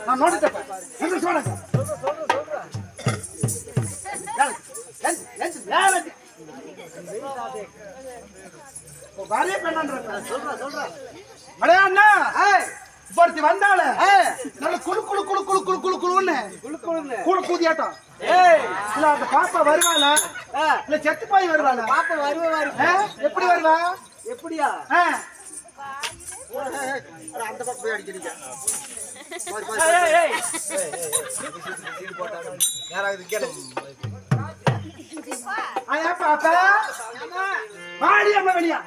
நான் நோட்டேன். ஒருத்தி வந்தால நல்ல குழு குழு குழு குழு குழு குழு குழுன்னு குழு கூதியாட்டம். இல்ல அந்த பாப்பா வருவாளா இல்ல செத்து போய் வருவாளா? பாப்பா வருவா. எப்படி வருவா? எப்படியா? அந்த பக்கம் போய் அடிக்கிறீங்க. பாப்பா வாடி அம்மா வெளியா.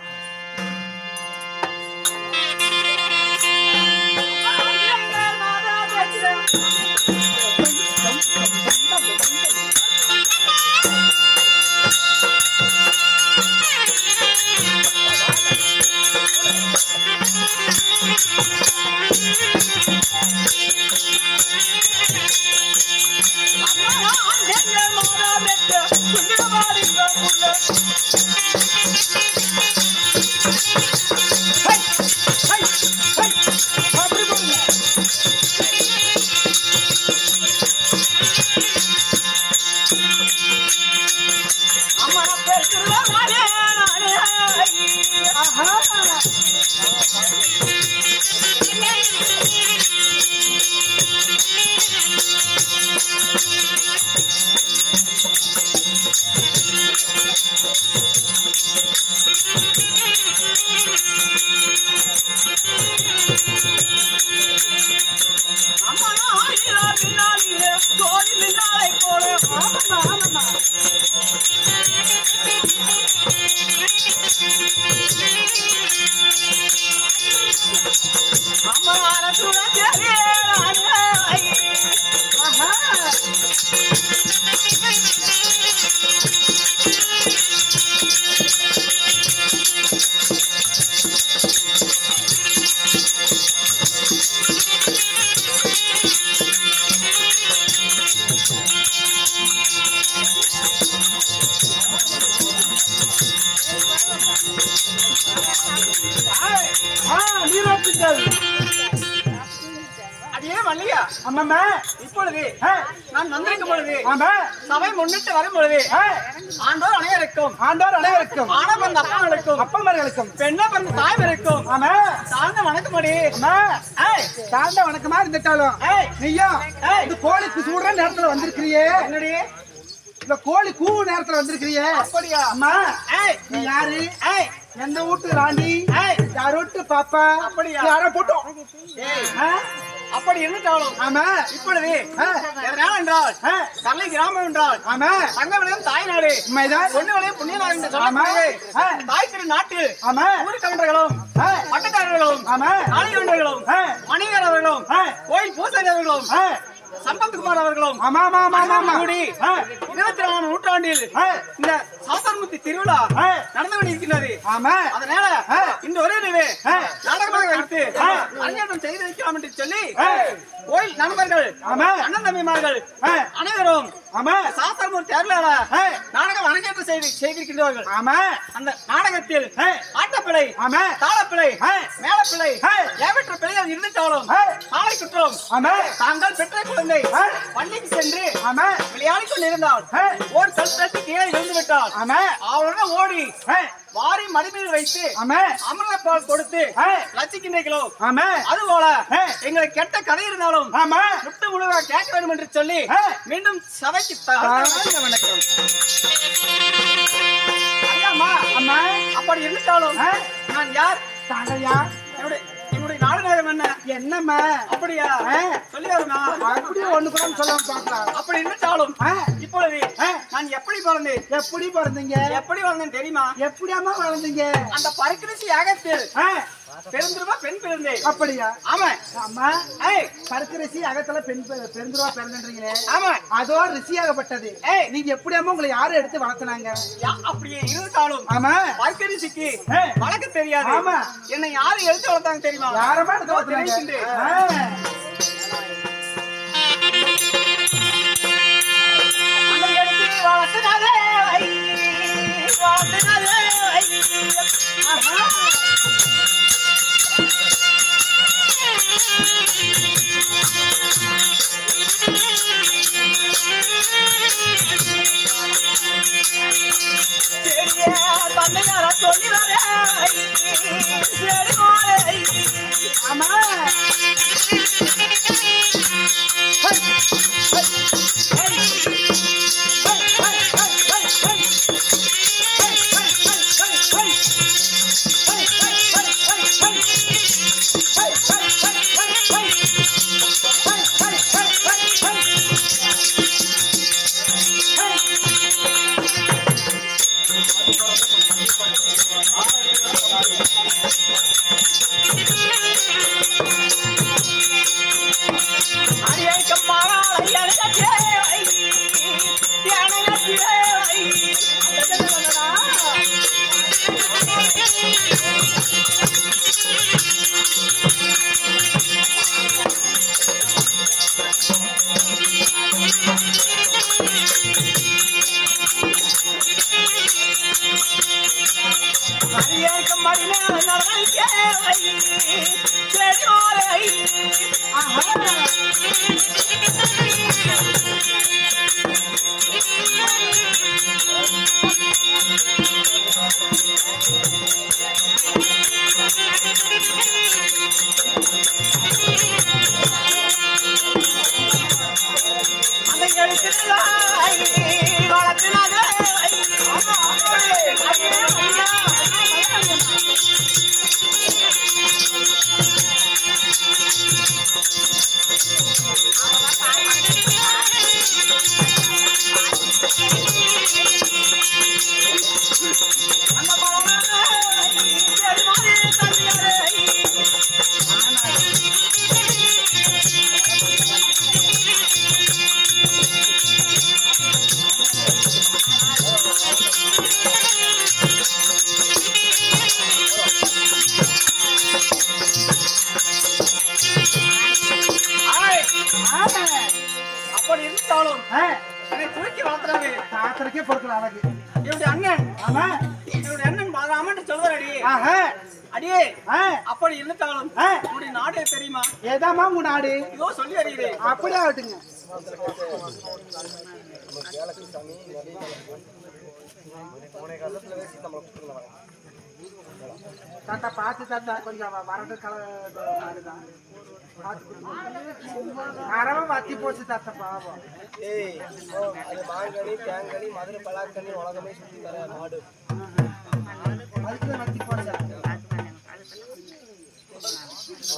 இப்பொழுது நான் வந்திருக்கும் பொழுது சபை முன்னிட்டு வரும் பொழுது ஆண்டோர் அனைவருக்கும் ஆனபந்த அப்பங்களுக்கும் பெண்ண பிறந்த தாய்மருக்கும் சார்ந்த வணக்கமடி சார்ந்த வணக்கமா இருந்துட்டாலும் நீயும் இந்த கோழிக்கு சூடுற நேரத்துல வந்திருக்கிறியே. என்னடி இந்த கோழி கூவு நேரத்துல வந்திருக்கிறியே? அப்படியா? அம்மா நீ யாரு? எந்த வீட்டு ராணி? யார் வீட்டு பாப்பா? அப்படியா? யார போட்டோம் அப்படி இருந்தாலும் ஆமா இப்பொழுது என்றால் கல்லை கிராமம் என்றால் ஆமா தங்கவிளையும் தாய்நாடு பொண்ணுகளையும் புண்ணியநாடு என்று சொல்ல தாய் திரு நாட்டில் ஊர் கவண்டர்களும் பட்டக்காரர்களும் நாளிகண்டர்களும் மணிகரவர்களும் கோயில் பூசாரியர்களும் சம்பத்குமார் அவர்களும் கூடி 24ஆம் நூற்றாண்டில் இந்த சாசர்முத்தி திருவிழா நடந்து கொண்டிருக்கிறது. அதனால இந்த ஒரே நாடகமாக வைத்து அரங்கேற்றம் செய்து வைக்கலாம் என்று சொல்லி கோயில் நண்பர்கள் அண்ணன் தம்பிமார்கள் அனைவரும் சாசர்முத்தி அருளால நாடகம் அரங்கேற்றம் செய்திருக்கின்றார்கள். அந்த நாடகத்தில் ஆட்டப்பிழை தாளப்பிழை மேலப்பிழை ஏவற்ற பிழைகள் இருந்துட்டாலும் சாலை குற்றம் தாங்கள் பெற்ற குழந்தை பள்ளிக்கு சென்று விளையாடிக் கொண்டிருந்தால் ஒரு கல்பத்தி கீழே விழுந்து விட்டால் அவருடன் ஓடி வாரி மடிமையில் வைத்து அமிர்த பால் கொடுத்து லட்சிக்கின்றீர்களோ அதுபோல எங்களுக்கு கெட்ட கதை இருந்தாலும் முட்டு முழுவா கேட்க வேண்டும் என்று சொல்லி மீண்டும் சபைக்கு வணக்கம். ஐயாமா அம்மா அப்படி இருந்தாலும் நான் யார்? தாங்கள் யார்? என்னுடைய நாடுநேரம் என்ன? என்னம்மா அப்படியா? சொல்லி வருமா? அப்படியே ஒண்ணு கூட சொல்லாம பாக்கலாம். அப்படி இருந்தாலும் இப்பொழுது நான் எப்படி பிறந்தேன்? எப்படி பிறந்தீங்க? எப்படி வளர்ந்தேன் தெரியுமா? எப்படியாமா வளர்ந்தீங்க? அந்த பருக்கரிசி யாகத்தில் பெருந்துருவா பெண் பிறந்தேன். அப்படியா? ஆமா. அம்மா பருக்கரிசி அகத்துல பெண் பெருந்துருவா பிறந்தீங்களே? ஆமா. அதோ ரிஷியாகப்பட்டது. நீங்க எப்படியாமோ உங்களை யாரும் எடுத்து வளர்த்தினாங்க? அப்படியே இருந்தாலும் ஆமா பருக்கரிசிக்கு வளர்க்க தெரியாது. ஆமா. என்னை யாரும் எடுத்து வளர்த்தாங்க தெரியுமா? யாரமா எடுத்து வளர்த்தாங்க? அப்படி இருந்தாலும் என்னை தூக்கி வளர்த்துறாங்க. தாத்தருக்கே பொறுக்கல அழகு. என்னுடைய அண்ணன், ஆமா என்னுடைய அண்ணன் அம்மன் சொல்றாடி. அடியே அப்படி இருந்தாலும் உன்னுடைய நாடு தெரியுமா? ஏதாமா உங்க நாடு? இதோ சொல்லி அறிகிறேன். அப்படியே ஆகட்டுங்க. தாத்தா பார்த்து தாத்தா கொஞ்சம் வறண்டு கலதான் அரவ வத்தி போச்சு தாத்தா பாவம். அது மாங்கனி தேங்கனி மதுரை பலாக்கனி உலகமே சுத்தி தர நாடு. அதுக்கு வத்தி போச்சு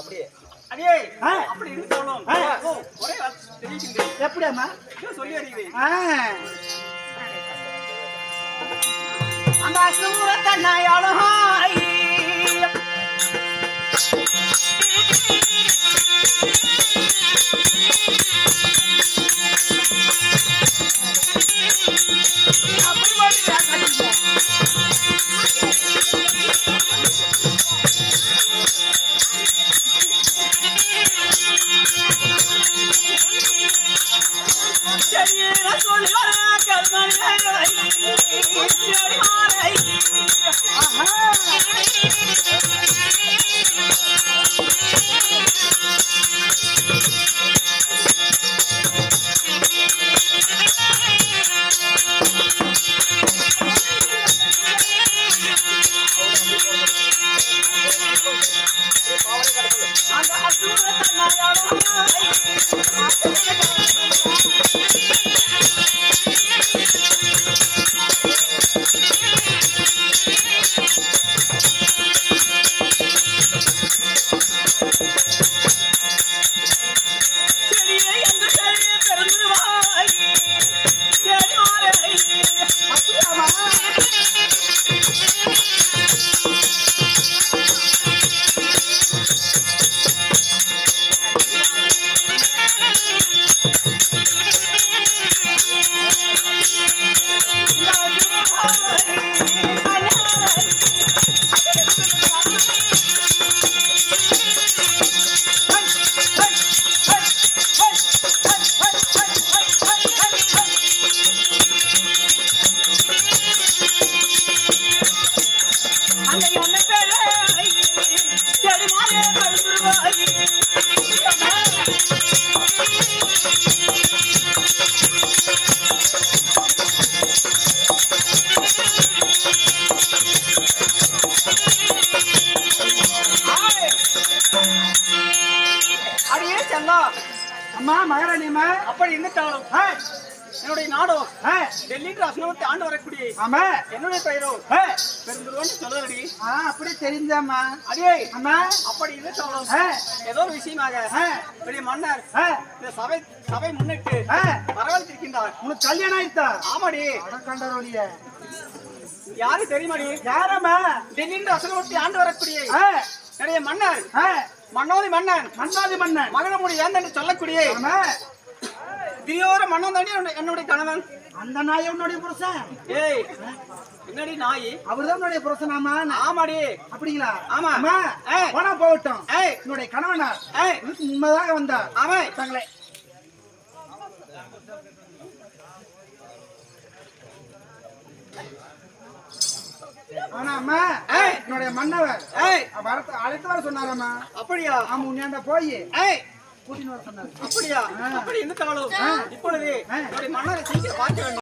அப்படியே. அடியே அப்படி இருந்தாலும் ஒரே தெரியுங்க. எப்படியாமா சொல்லி அறிகிறேன். அந்த சூரத்தன்னையாலும் அடியே செல்லா அம்மா மகாராணியம்மா. அப்படி இருந்தாலும் என்னுடைய நாடோ டெல்லி அசனத்தை ஆண்டு வரக்கூடிய ஆமா என்னுடைய பெயரோ பெருந்துருவன் சொல்லுறடி. அப்படி தெரிஞ்சாமா. அடியே அம்மா அப்படி இருந்தாலும் ஏதோ ஒரு விஷயமாக பெரிய மன்னர் இந்த சபை முன்னிட்டு வரவேற்றிருக்கின்றார். உனக்கு கல்யாணம் ஆயிட்டா? ஆமாடி. அடக்கண்டரோலிய யாரு தெரியுமாடி? யாரம்மா? டெல்லி அசனத்தை ஆண்டு வரக்கூடிய என்னுடைய மன்னர் மன்னோதி மன்னன் மகனமுடி ஏந்தன் என்று சொல்லக்கூடிய திரியோர மன்னன் தாண்டி என்னுடைய கணவன். அந்த நாய் உன்னுடைய புருஷன்? ஏய் என்னடி நாய்? அவர்தான் உன்னுடைய புருஷன்? ஆமா. ஆமாடி. அப்படிங்களா? ஆமா. போனா போகட்டும். என்னுடைய கணவனா உண்மைதாக வந்தார். ஆமா தங்களே ஆனா அம்மா என்னுடைய மன்னவர் அழைத்து வர சொன்னாரம்மா. அப்படியா? ஆமா உன்னை போய் கூட்டின்னு வர சொன்னாரு. அப்படியா? அப்படி இருந்தாலும் இப்பொழுது என்னுடைய மன்னரை சீக்கிரம் பார்க்க வேண்டும்.